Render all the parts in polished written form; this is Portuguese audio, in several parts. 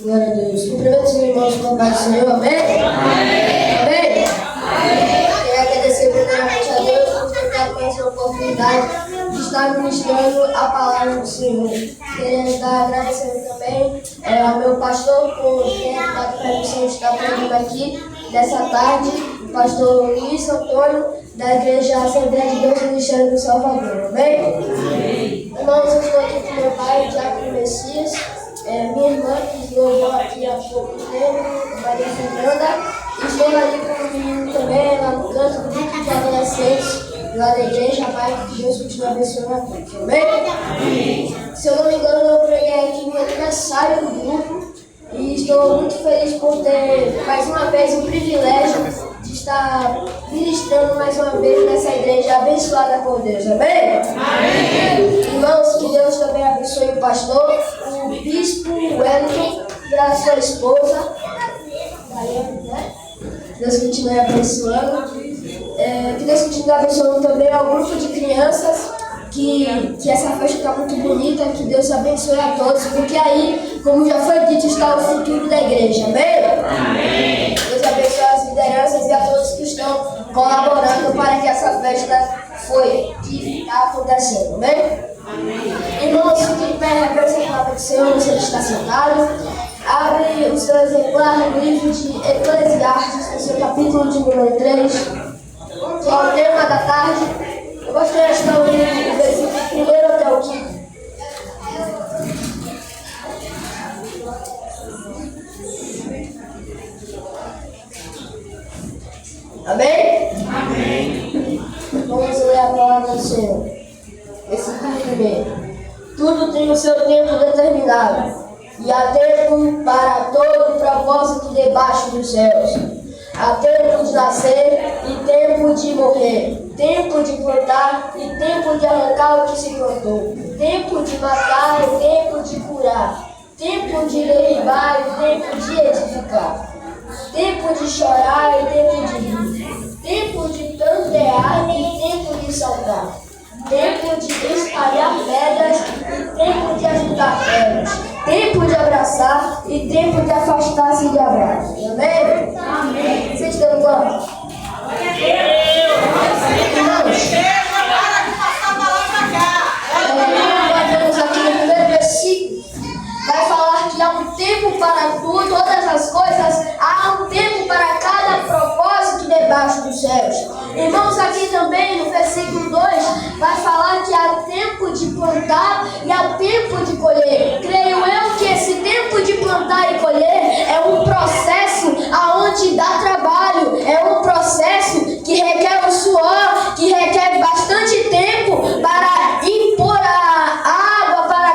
Glória a Deus. Cumprimento os irmãos com a paz do Senhor. Amém? Amém? Quero agradecer primeiramente a Deus por ter dado com essa oportunidade de estar ministrando a palavra do Senhor. Quero estar agradecendo também ao meu pastor por ter dado permissão de estar pregando aqui nessa tarde, o pastor Luiz Antônio, da Igreja Assembleia de Deus do Ministério do Salvador. Amém? Irmãos, eu estou aqui com meu pai, o Diácono Messias, minha irmã, que louvou aqui há pouco tempo, Maria Fernanda, e estou ali com o menino também, lá no canto do grupo de adolescentes lá da igreja. Pai, que Deus continue abençoando a todos. Amém? Se eu não me engano, eu preguei aqui no aniversário do grupo e estou muito feliz por ter mais uma vez o privilégio de estar ministrando mais uma vez nessa igreja abençoada por Deus. Amém? Amém. Irmãos, que Deus também abençoe o pastor, o bispo Wellington e a sua esposa, Daiane, né? Deus continue abençoando. Que Deus continue abençoando também ao grupo de crianças, que essa festa está muito bonita, que Deus abençoe a todos, porque aí, como já foi dito, está o futuro da igreja. Amém? Amém. Deus abençoe as lideranças e a todos que estão colaborando para que essa festa que está acontecendo. Amém? Amém. Irmãos, fiquem em pé, reversa a palavra do Senhor, você que está sentado. Abre o seu exemplar no livro de Eclesiastes, no seu capítulo de número 3, que é o tema da tarde. Eu gostaria de estar ouvindo o versículo 1 até o 5. Amém? Amém. Vamos ler a palavra do Senhor. Versículo 1. Tudo tem o seu tempo determinado, e há tempo para todo o propósito debaixo dos céus. Há tempo de nascer e tempo de morrer, tempo de plantar e tempo de arrancar o que se plantou, tempo de matar e tempo de curar, tempo de derribar e tempo de edificar, tempo de chorar e tempo de rir, tempo de tantear e tempo de saltar, tempo de espalhar pedras e tempo de ajudar pedras, tempo de abraçar e tempo de afastar-se de abraço. Amém? Amém. Vocês estão glória? Vamos aqui no primeiro versículo. Vai falar que há um tempo para tudo, todas as coisas, há um tempo para cada propósito debaixo dos céus. Irmãos, aqui também no versículo 2 vai falar que há tempo de plantar e há tempo de colher. Creio eu que esse tempo de plantar e colher é um processo aonde dá trabalho, é um processo que requer o suor, que requer bastante tempo para impor a água para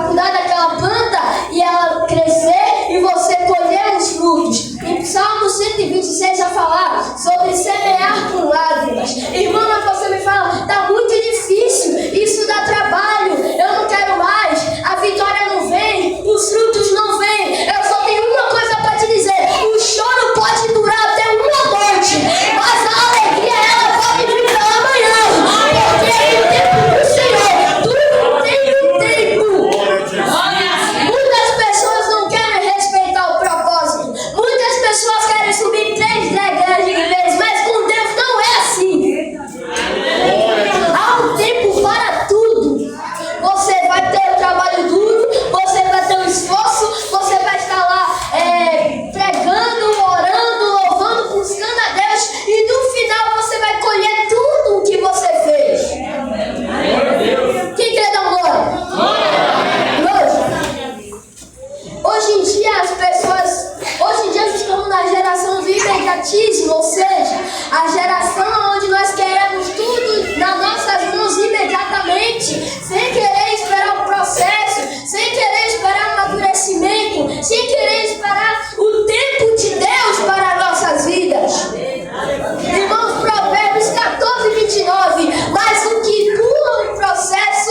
cuidar daquela planta e ela crescer e você colher os frutos. Em Salmo 126 vai falar sobre semear com lágrimas. Irmão, você me fala, está muito difícil, isso dá trabalho, eu não quero mais, a vitória não vem, os frutos não vêm. Eu só tenho uma coisa para te dizer: o choro pode durar até uma noite, mas a alegria ela pode vir pela manhã, porque no tempo do Senhor tudo tem um tempo. Muitas pessoas não querem respeitar o propósito, muitas pessoas querem subir 3 degraus de vez, mas com Deus não é assim. Há um tempo para tudo. Você vai ter o trabalho duro, você vai ter o esforço, você vai estar lá pregando, orando, louvando, buscando a Deus, e no final você vai colher tudo o que você fez. Quem quer dar glória? Hoje em dia estamos na geração do imediatismo, ou seja, a geração onde nós queremos tudo nas nossas mãos imediatamente, sem querer esperar o processo, sem querer esperar o amadurecimento, sem querer esperar o tempo de Deus para nossas vidas. Irmãos, Provérbios 14:29, mas o que pula o processo,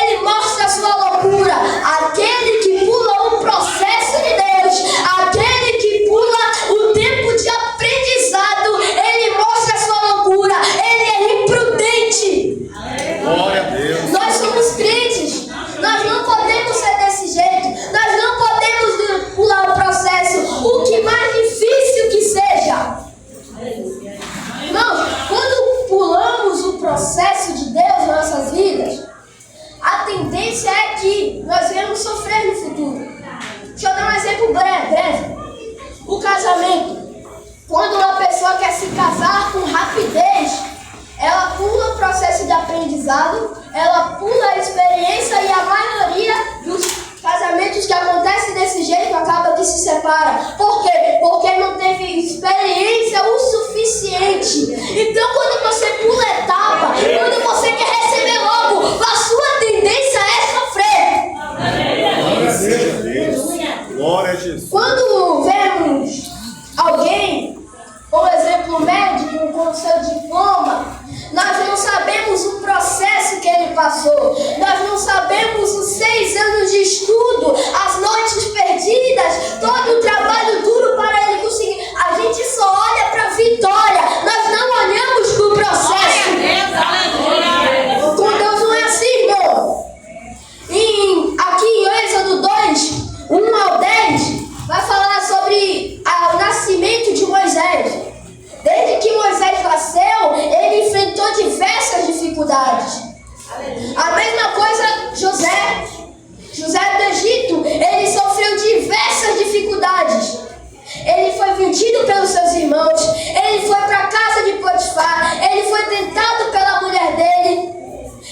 ele mostra a sua loucura. Aquele que pula o processo de Deus, aquele que pula o tempo de aprendizado, ele mostra a sua loucura, ele é imprudente. Glória a Deus. Nós somos casamento. Quando uma pessoa quer se casar com rapidez, ela pula o processo de aprendizado, ela pula a experiência e a maioria dos casamentos que acontecem desse jeito acaba que se separa. Por quê? Porque não teve experiência o suficiente. Então quando você pula a etapa, quando você quer receber logo, a sua tendência é sofrer. Glória a Jesus. Quando vemos alguém, por exemplo, médico com seu diploma, nós não sabemos o processo que ele passou, nós não sabemos os 6 anos de estudo, as noites perdidas, todo o trabalho duro para ele conseguir. A gente só olha para a vitória, nós não olhamos para o processo. Com Deus não é assim, irmão. Aqui em Êxodo 2, 1 ao 10, vai falar sobre o nascimento de Moisés. Desde que Moisés nasceu, ele enfrentou diversas dificuldades. A mesma coisa José. José do Egito, ele sofreu diversas dificuldades. Ele foi vendido pelos seus irmãos, ele foi para a casa de Potifar, ele foi tentado pela mulher dele,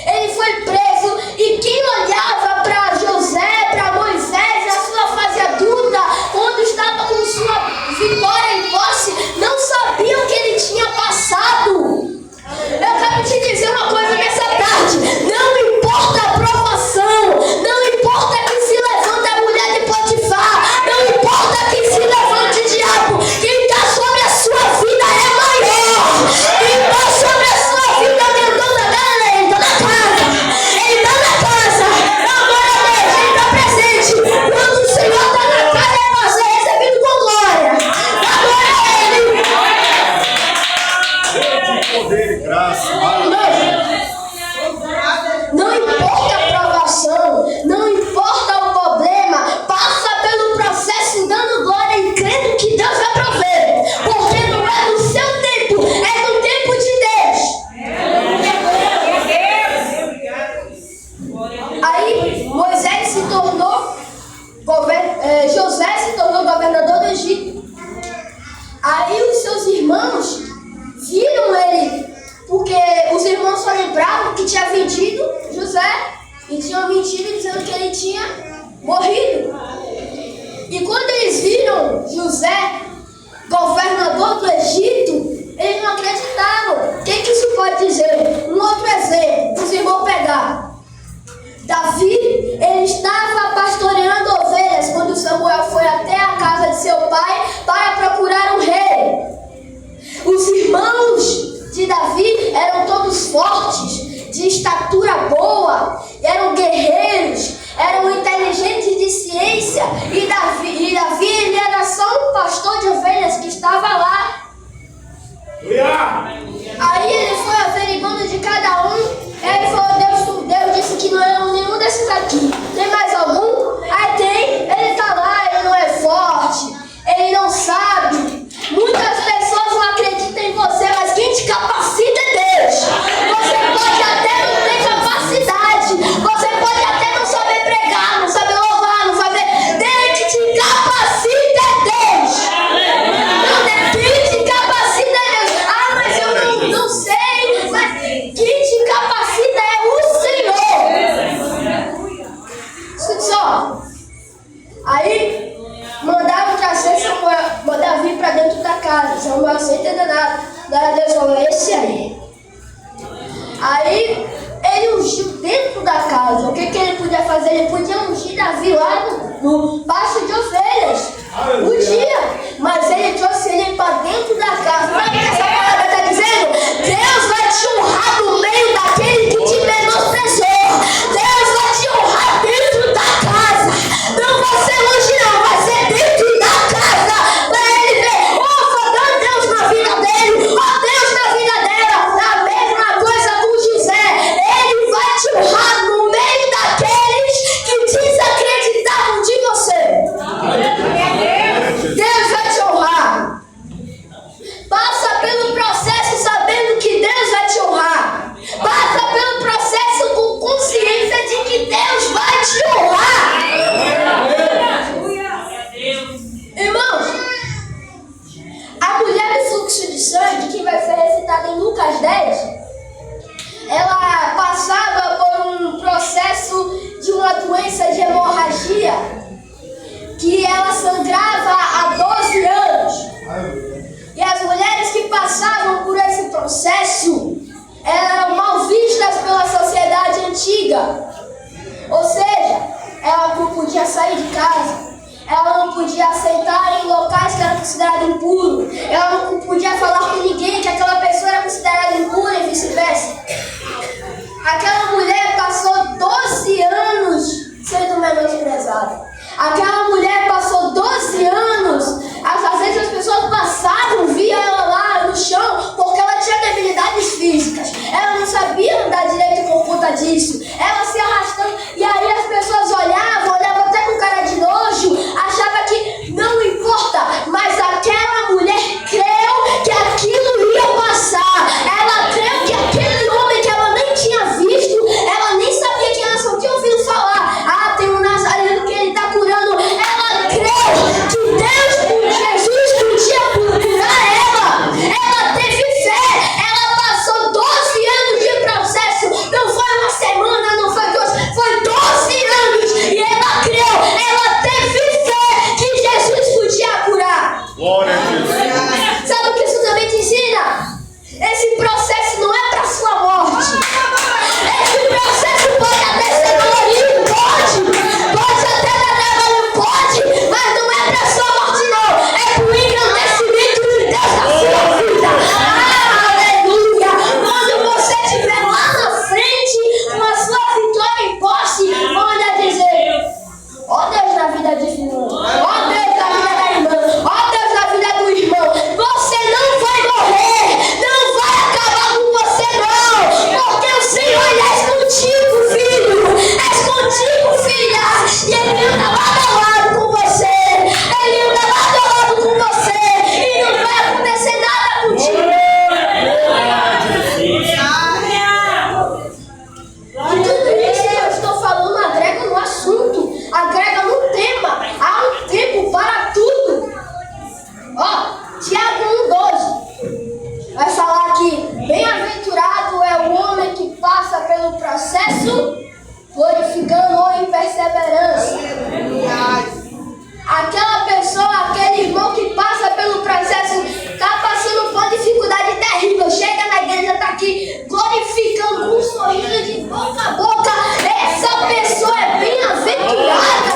ele foi preso. E quem olhava para José, para Moisés, na sua fase adulta, quando estava com sua vitória em posse, não sabia o que ele tinha passado. Eu quero te dizer uma coisa nessa tarde: não importa a provação, não importa que se levante a mulher de Potifar, não importa que se levante o diabo, quem está sobre a sua vida é maior. Quem está sobre a sua vida é dono da casa, ele está na casa, agora ele está presente. Quando o Senhor está na casa, é você recebido com glória. Agora ele. Poder e graça. Não importa a provação, não importa o problema, passa pelo processo dando glória e crendo que Deus vai prover, porque não é no seu tempo, é no tempo de Deus. Aí Moisés se tornou José se tornou governador do Egito. Aí os seus irmãos viram ele, porque os irmãos só lembravam que tinha vendido José e tinham mentido dizendo que ele tinha morrido. E quando eles viram José, governador do Egito, eles não acreditavam. O que isso pode dizer? Um outro exemplo, os irmãos pegaram. Davi, ele estava pastoreando ovelhas quando Samuel foi até a casa de seu pai para procurar um rei. Os irmãos de Davi eram todos fortes, de estatura boa, eram guerreiros, eram inteligentes de ciência. E Davi ele era só um pastor de ovelhas que estava lá. Aí ele foi averiguando de cada um. Ele falou: Deus disse que não é nenhum desses aqui. Tem mais algum? Aí tem. Ele tá lá, ele não é forte, ele não sabe. Muitas pessoas não acreditam em você, mas quem te capacita é Deus. Você pode até não ter capacidade, você pode até não saber pregar, não saber louvar, não saber. Quem te capacita é Deus. Quem te capacita é Deus. Ah, mas eu não sei. Mas quem te capacita é o Senhor. Escute só. Aí mandaram trazer Davi para dentro da casa. Samuel sem entender nada. Daí Deus falou: esse aí. Aí ele ungiu dentro da casa. O que ele podia fazer? Ele podia ungir Davi lá no pasto de ovelhas. Podia. Mas ele trouxe ele para dentro da casa. Sabe o que essa palavra está dizendo? Deus vai te honrar no meio daquele que te menosprezou. Deus vai te honrar dentro da casa. Não vai ser longe não, vai ser dentro da casa. Para ele ver, Deus na vida dele, Deus na vida dela. A mesma coisa com José. Ele vai te honrar no meio daqueles que desacreditavam de você. sangrava há 12 anos. E as mulheres que passavam por esse processo eram mal vistas pela sociedade antiga. Ou seja, ela não podia sair de casa, ela não podia sentar em locais que eram considerados impuros, ela não podia falar com ninguém que aquela pessoa era considerada impura e vice-versa. Aquela mulher passou 12 anos sendo menosprezada. Aquela mulher passou 12 anos, às vezes as pessoas passavam, via ela lá no chão, porque ela tinha debilidades físicas. Ela não sabia andar direito por conta disso. Ela se arrastando, e aí as pessoas olhavam até com cara de nojo, achavam que não importa, mas aquela mulher creu que aquilo ia passar. Ela creu que aquele homem que ela nem tinha visto, ela nem sabia quem era, só tinha ouvido falar. Ah, tem um nazareno que ele está curando. Ela creu que Deus, Jesus, podia curar ela. Ela teve fé. Ela passou 12 anos de processo. Não foi uma semana, não foi 2, foi 12 anos. E ela creu. Ela teve fé que Jesus podia curar. Glória a Jesus. Sabe o que isso também te ensina? Esse processo não é para sua morte. Esse processo pode até ser dolorido, pode até dar trabalho, pode, mas não é para sua morte não. É para o engrandecimento de Deus na sua vida. Aleluia! Quando você estiver lá na frente, com a sua vitória em posse, manda dizer: ó Deus na vida de fulano, ó Deus na vida da irmã, ó Deus na vida do irmão, você não vai morrer, não vai acabar com você não, porque o Senhor ele é contigo, filho, é contigo, filha, e Ele anda lado a lado com você, Ele anda lado a lado com você, e não vai acontecer nada contigo. E tudo isso que eu estou falando agrega no assunto, agrega no tema. Há um tempo para tudo. Ó, Tiago 1,12 vai falar que bem-aventurado é o homem que passa pelo processo, glorificando-o em perseverança. Aquela pessoa, aquele irmão que passa pelo processo, está passando por dificuldade terrível, chega na igreja, está aqui glorificando com um sorriso de boca a boca. Essa pessoa é bem-aventurada.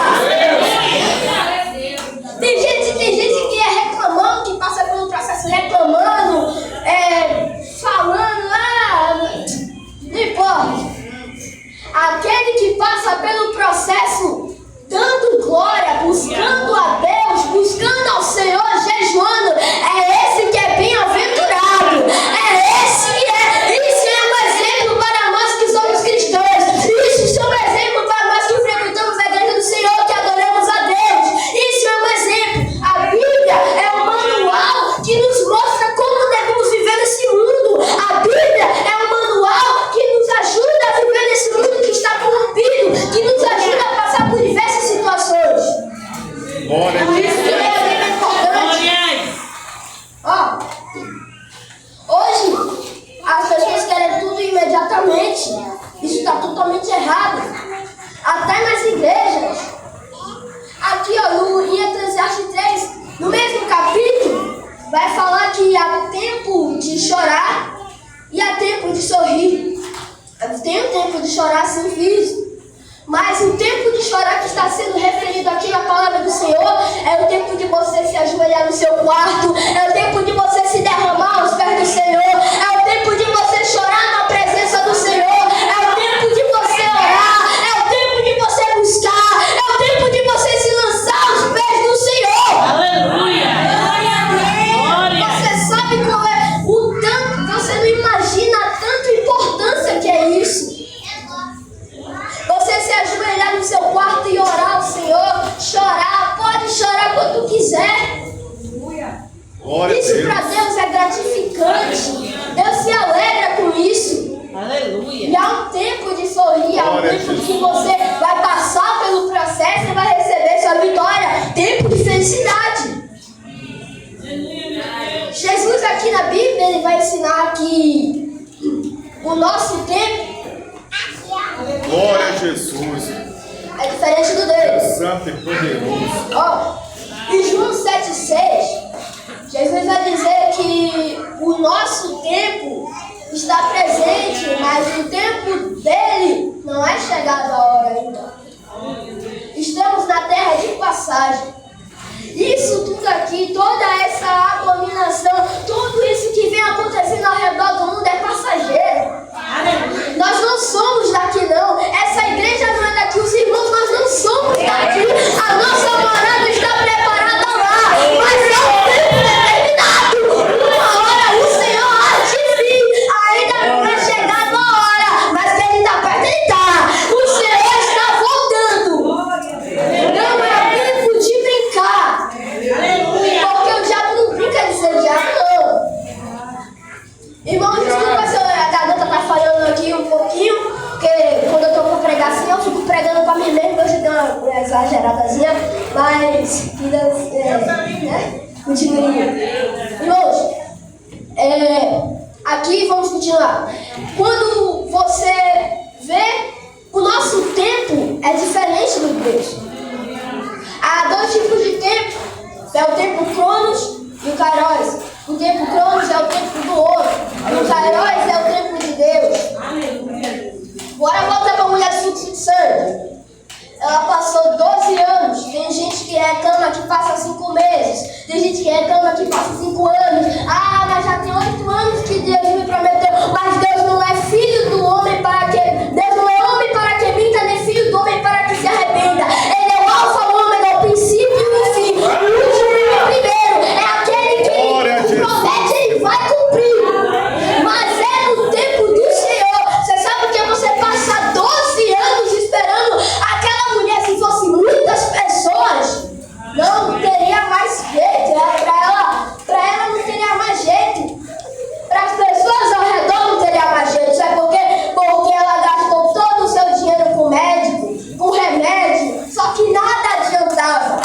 Tem gente que é reclamando, que passa pelo processo reclamando, falando, não importa. Aquele que passa pelo processo dando glória, buscando a Deus, buscando ao Senhor, jejuando, é esse que é bem-aventurado. É esse que é. Isso é um exemplo para nós que somos cristãos. Isso é um exemplo para nós que frequentamos a igreja do Senhor, que adoramos a Deus. Isso é um exemplo. A Bíblia é um manual que nos mostra como devemos viver nesse mundo. A Bíblia é um manual que nos ajuda a viver nesse mundo que está corrompido, que nos ajuda a passar por diversas situações. Glória a Por Jesus. isso que é importante. Ó, hoje as pessoas querem tudo imediatamente. Isso está totalmente errado. Até nas igrejas. Aqui, ó, em Eclesiastes 3, no mesmo capítulo, vai falar que há tempo de chorar e há tempo de sorrir. Tem o tempo de chorar sem físico, mas o tempo de chorar que está sendo referido aqui na palavra do Senhor é o tempo de você se ajoelhar no seu quarto, é o tempo de você se derramar aos pés do Senhor, é o tempo de você chorar na presença do Senhor, é o tempo de você orar, é o tempo de você buscar, é o tempo de você se lançar aos pés do Senhor. Aleluia! Você sabe qual é o tanto, você não imagina a tanta importância que é isso. Você se ajoelhar no seu quarto e orar ao Senhor, chorar, pode chorar quando quiser. Glória a Isso Deus. para Deus é gratificante. Deus se alegra com isso. Aleluia! E há um tempo de sorrir, há um Glória a tempo Jesus. que você vai passar pelo processo e vai receber sua vitória. Tempo de felicidade. Jesus aqui na Bíblia, ele vai ensinar que o nosso tempo Glória a Jesus. é diferente do dele. Santo e poderoso. Ó, aqui, toda essa abominação, tudo isso que vem acontecendo ao redor do mundo é passageiro. Nós não somos daqui não. Essa igreja não é daqui. Os irmãos, nós não somos daqui. A nossa morada está preparada lá. Mas é um tempo determinado. Uma hora o Senhor há de vir. Ainda não é chegada a hora. Mas que Ele está perto, Ele está. O Senhor está voltando. Não é tempo de brincar. Porque o diabo não brinca de ser diabo, não. Irmãos, desculpa se a garganta está falhando aqui um pouquinho, porque quando eu estou para pregar assim, eu fico pregando para mim mesmo, eu já dei uma exageradazinha, mas continue. Irmãos, aqui vamos continuar. Quando você vê, o nosso tempo é diferente do Deus. Há dois tipos de tempo, é o tempo Cronos e o Kairos. O tempo Cronos é o tempo do outro. E o Kairos é o tempo de Deus. Bora voltar para a mulher do fluxo de sangue. Ela passou 12 anos. Tem gente que reclama que passa 5 meses. Tem gente que reclama que passa 5 anos. Ah, mas já tem 8 anos que Deus me prometeu. Mas Deus não é filho do homem para que... Deus não é homem para que minta, nem filho do homem para que se arrependa. Ele é o alfa, o ômega, o princípio e o fim. O último e o primeiro. É aquele que promete, Ele vai cumprir. Mas é no tempo do Senhor. Você sabe que você passa 12 anos esperando aquela mulher, se fossem muitas pessoas, não teria mais jeito. Para ela não teria mais jeito. Para as pessoas ao redor não teria mais jeito. Sabe por quê? Porque ela gastou todo o seu dinheiro com médico, com remédio, só que nada adiantava.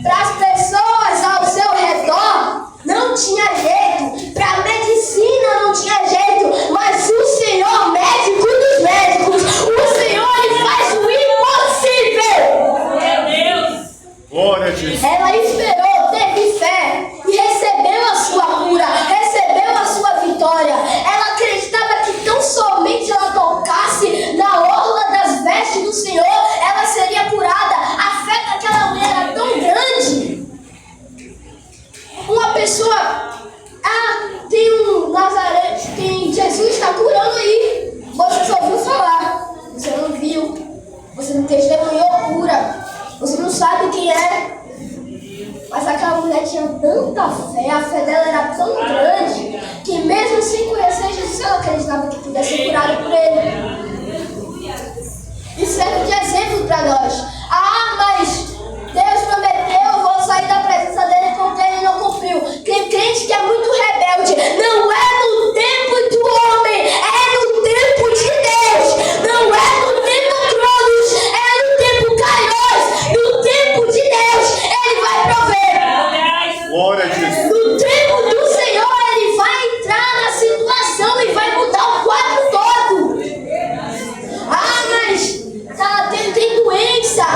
Para as pessoas ao seu redor não tinha jeito. Para a medicina não tinha jeito. Mas o Senhor, médico dos médicos, o Senhor, Ele faz o impossível. Meu Deus. Glória a Deus. Ela esperou, teve fé e recebeu a sua cura, recebeu a sua vitória. Ela acreditava que tão somente ela tocasse na orla das vestes do Senhor, ela seria curada. A fé daquela mulher era tão grande. Uma pessoa, tem um Nazaré, Jesus está curando aí. Você só ouviu falar, você não viu, você não testemunhou cura, você não sabe quem é. Mas aquela mulher tinha tanta fé, a fé dela era tão grande, que mesmo sem conhecer Jesus, ela acreditava que podia ser curada por Ele. E serve de exemplo para nós. Mas Deus prometeu, eu vou sair da presença dEle porque Ele não cumpriu. Tem crente que é muito rebelde. Não é no tempo do homem, é no tempo de Deus. Não é no tempo Cronos, é no tempo Kairos. No tempo de Deus, Ele vai prover. Glória a Deus. No tempo do Senhor, Ele vai entrar na situação e vai mudar o quadro todo. Mas tem doença.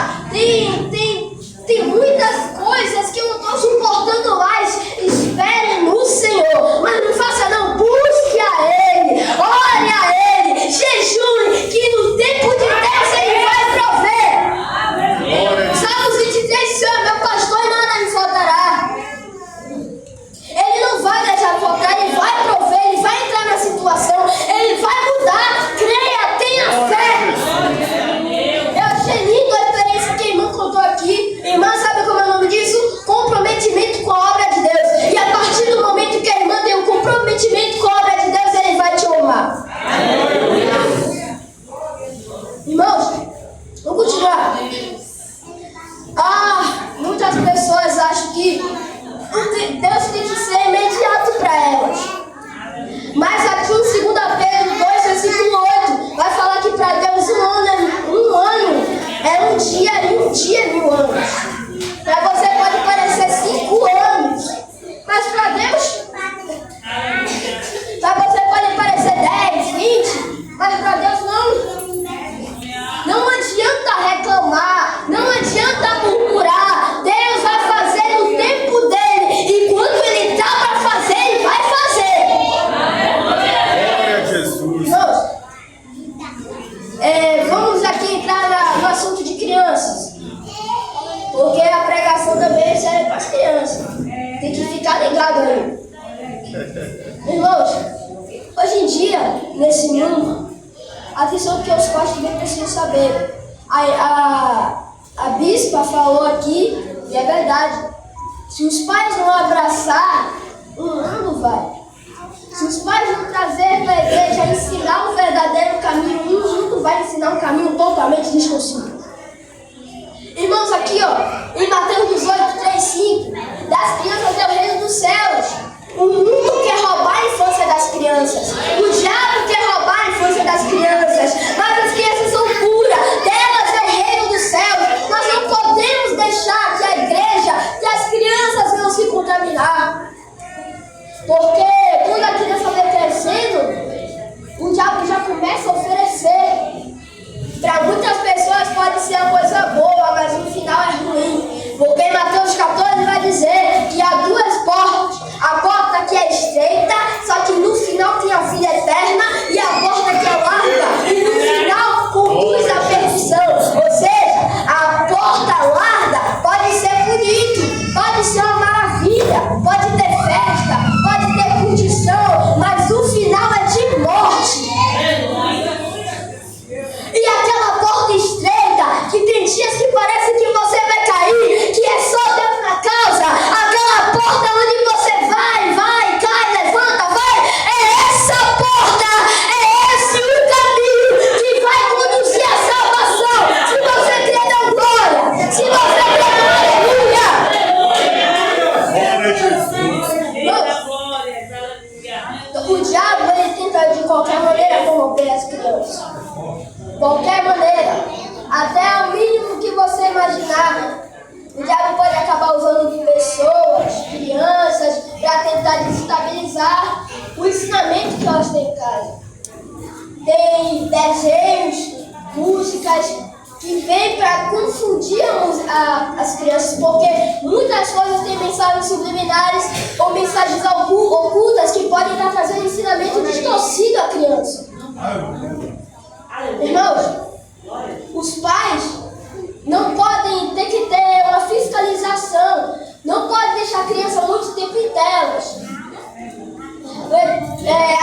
ligado aí? Irmãos, hoje em dia, nesse mundo, atenção que os pais também precisam saber. A bispa falou aqui, e é verdade. Se os pais não abraçar, o mundo vai. Se os pais não trazer para a igreja ensinar o verdadeiro caminho, o mundo vai ensinar um caminho totalmente desconhecido. Irmãos, aqui ó, em Mateus 18, 3, 5, das crianças é o reino dos céus. O mundo quer roubar a infância das crianças. O diabo quer roubar a infância das crianças. Mas as crianças são puras. Delas é o reino dos céus. Nós não podemos deixar que a igreja, que as crianças venham se contaminar. Porque quando a criança vai crescendo, o diabo já começa a oferecer. Para muitas pessoas pode ser uma coisa boa, mas no final é ruim. Porque em Mateus 14 vai dizer que há duas portas. A porta que é estreita, só que no final tem a vida eterna, e a porta que é larga, e no final conduz à perdição. Ou seja, a porta larga pode ser bonito, pode ser uma maravilha, pode ter festa, pode ter curtição, mas o final é de morte. E aquela porta estreita, que tem dias que parece que você vai cair, que é só Deus na causa, aquela porta onde você vai, cai, levanta, vai, é essa porta, é esse o caminho que vai conduzir a salvação. Se você crê, dá glória. Se você crê, aleluia. O diabo, ele tenta de qualquer maneira corromper as crianças. Qualquer maneira, até o mínimo que você imaginar. O diabo pode acabar usando de pessoas, crianças, para tentar desestabilizar o ensinamento que elas têm em casa. Tem desenhos, músicas que vêm para confundir as crianças, porque muitas coisas têm mensagens subliminares ou mensagens ocultas que podem estar trazendo ensinamento distorcido à criança. Irmãos, os pais não podem ter que ter uma fiscalização, não pode deixar a criança muito tempo em telas.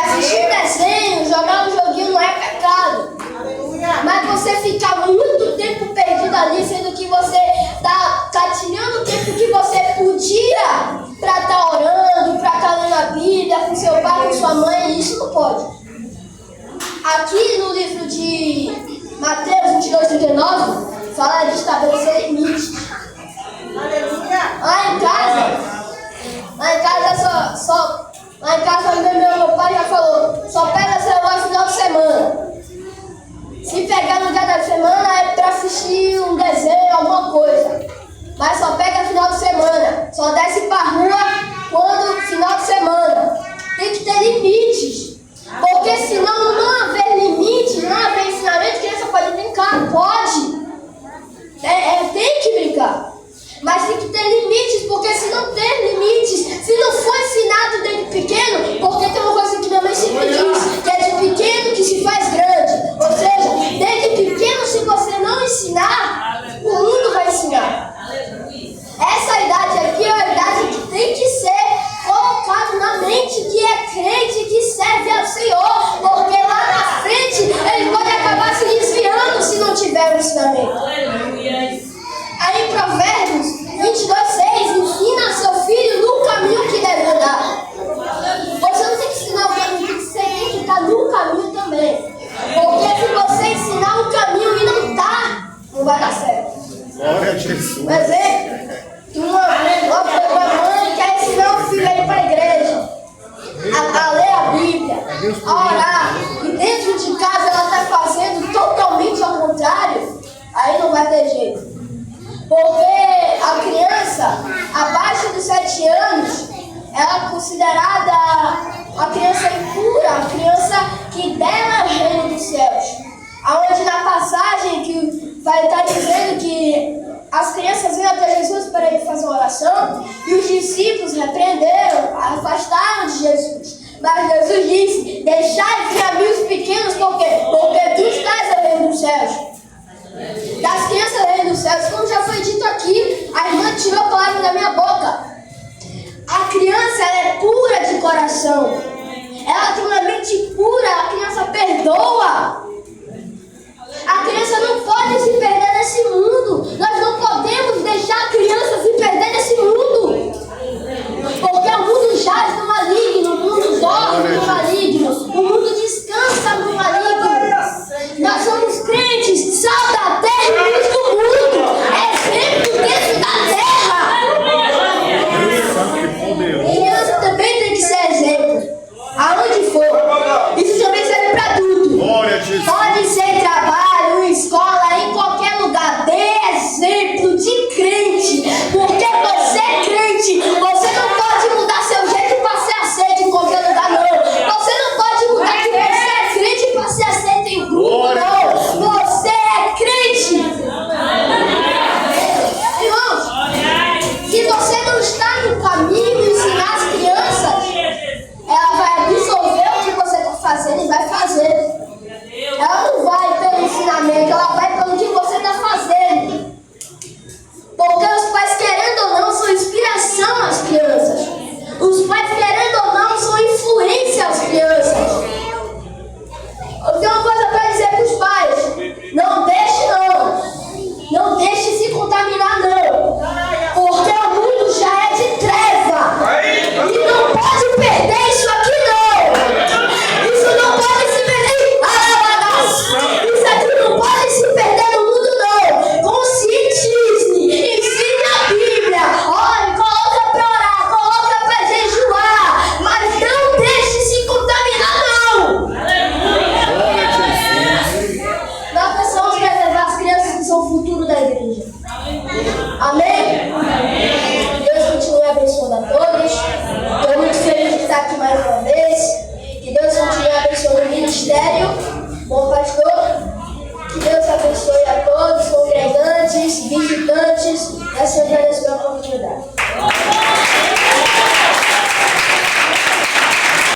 Assistir desenho, jogar um joguinho não é pecado. Mas você ficar muito tempo perdido ali, sendo que você está tirando o tempo que você podia para estar orando, para estar lendo a Bíblia com seu pai, com sua mãe, isso não pode. Aqui no livro de Mateus 22, 39, fala de estabelecer limites. Lá em casa meu pai já falou, só pega celular no final de semana. Se pegar no dia da semana é para assistir um desenho, alguma coisa. Mas só pega final de semana. Só desce pra rua quando final de semana. Tem que ter limites. Porque senão não haver limites, não haver ensinamento, a criança pode brincar, pode. Tem que brincar. Mas tem que ter limites, porque se não ter limites, se não for ensinado desde pequeno, porque tem uma coisa que minha mãe sempre diz, que é de pequeno que se faz grande. Ou seja, desde pequeno, se você não ensinar, o mundo vai ensinar. Essa idade aqui é a idade que tem que ser colocado na mente que é crente, que serve ao Senhor, porque lá na frente ele pode acabar se desviando se não tiver o ensinamento. Aí em Provérbios 22:6, ensina seu filho no caminho que deve andar. Você não tem que ensinar o caminho, você tem que estar no caminho também. Porque se você ensinar o caminho e não está, não vai dar certo. Glória a Jesus. Por exemplo, uma mãe quer ensinar o filho a ir para a igreja, a ler a Bíblia, a orar, e dentro de casa ela está fazendo totalmente ao contrário, aí não vai ter jeito. Porque a criança abaixo dos 7 anos, ela é considerada a criança impura, a criança que dela é o reino dos céus. Aonde na passagem que vai estar dizendo que as crianças vêm até Jesus para ele fazer uma oração, e os discípulos repreenderam, afastaram de Jesus. Mas Jesus disse, deixai vir a mim os pequenos, por quê? Porque tu estás ao reino dos céus. Das crianças do reino dos céus, como já foi dito aqui, a irmã tirou a palavra da minha boca. A criança, coração. Ela tem uma mente pura, a criança perdoa. A criança não pode se perder nesse mundo. Nós não podemos deixar a criança se perder nesse mundo. Porque o mundo jaz no maligno, o mundo dorme no maligno, o mundo descansa no maligno. Nós somos crentes, sal da terra e luz do mundo. Exemplo dentro da terra. Criança também tem que ser exemplo. Aonde for. Isso também serve para tudo. Pode ser trabalho, escola, em qualquer lugar. Dê exemplo de crente. Porque você é crente. Você não pode mudar seu jeito para ser aceito em qualquer lugar, não. Você não pode mudar que você é crente para ser aceito em grupo, não. Você é crente. Irmãos, se você não está no caminho ensinar as crianças, ela vai absorver o que você está fazendo e vai fazer. Ela não vai pelo ensinamento, ela vai pelo que você está fazendo. Porque os pais, querendo ou não, são inspiração às crianças. Os pais, querendo ou não, são influência às crianças. Eu tenho uma coisa para dizer para os pais: não deixe, não. Não deixe se contaminar, não. Porque o mundo já é de treva. E não pode perder isso aqui, não. Isso não pode se perder. Isso aqui não pode se perder no mundo, não. Conscientize, ensine a Bíblia. Olhe, coloca para orar, coloca para jejuar. Mas não deixe se contaminar, não. Nós precisamos preservar as crianças que são o futuro da igreja. Amém? Deus continue abençoando a todos. Estou muito feliz de estar aqui mais uma vez. Que Deus continue abençoando o ministério. Bom pastor, que Deus abençoe a todos, congregantes, visitantes, da Assembleia